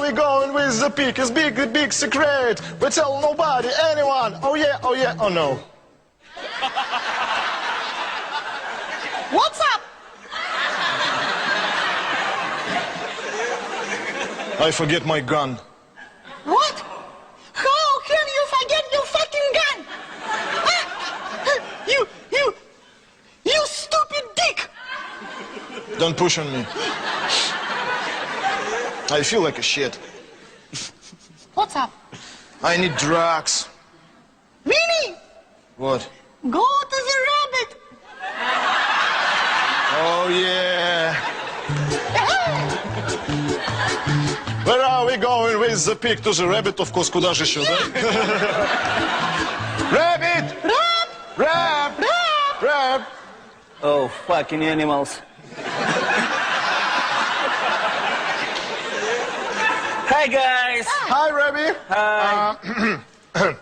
we going with the pig? It's big, big secret. We tell nobody, anyone. Oh yeah, oh yeah, oh no. What's up? I forget my gun. What? How can you forget your fucking gun? You stupid dick! Don't push on me. I feel like a shit. What's up? I need drugs. Vinny, What? go to the rabbit. Oh yeah. Where are we going with the pig? To the rabbit, of course. Куда же еще, да? Rabbit! Rab, Rab! rab. Rab! Oh, fucking animals. Hi, guys. Hi, Rabbi. Hi.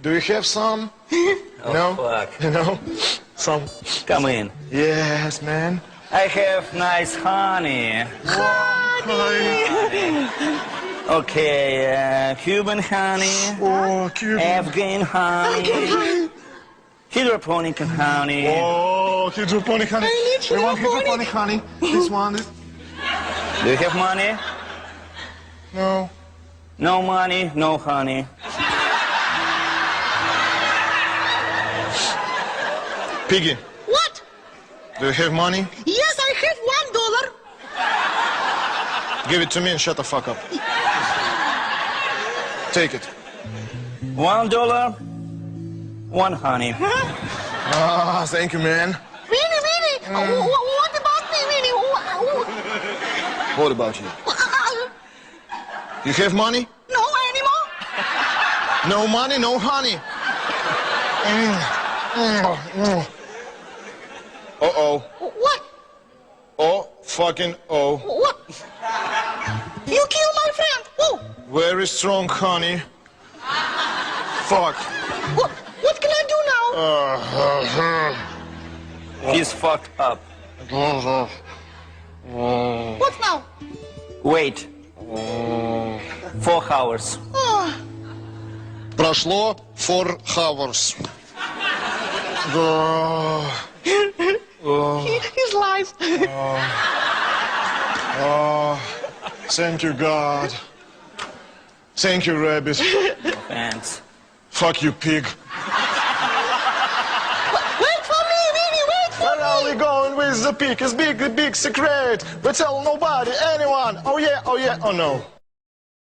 Do you have some? Oh, No? fuck. You know? Some? Come in. Yes, man. I have nice honey. Okay, Cuban honey, Oh, cute. Afghan honey, hydroponic honey. Oh, hydroponic honey. I need We want hydroponic. hydroponic honey. This one. This... Do you have money? No. No money, no honey. Piggy, What? do you have money? Yes, I have $1. Give it to me and shut the fuck up. Take it. $1, one honey. Ah, thank you, man. Vinny, what about me, Vinny? What about you? You have money? No anymore? No money, no honey. Uh-oh. What? Oh, fucking oh. What? You killed my friend. Oh, Very strong honey. Fuck. what can I do now? He's fucked up. What now? Wait. 4 hours. Oh, Прошло 4 hours. his life. Oh, thank you, God. Thank you, rabbit. Thanks. Fuck you, pig. Wait for me, Vinny, wait for Where are me. we going with the pig? It's big, big secret. We tell nobody, anyone. Oh yeah, oh yeah, oh no.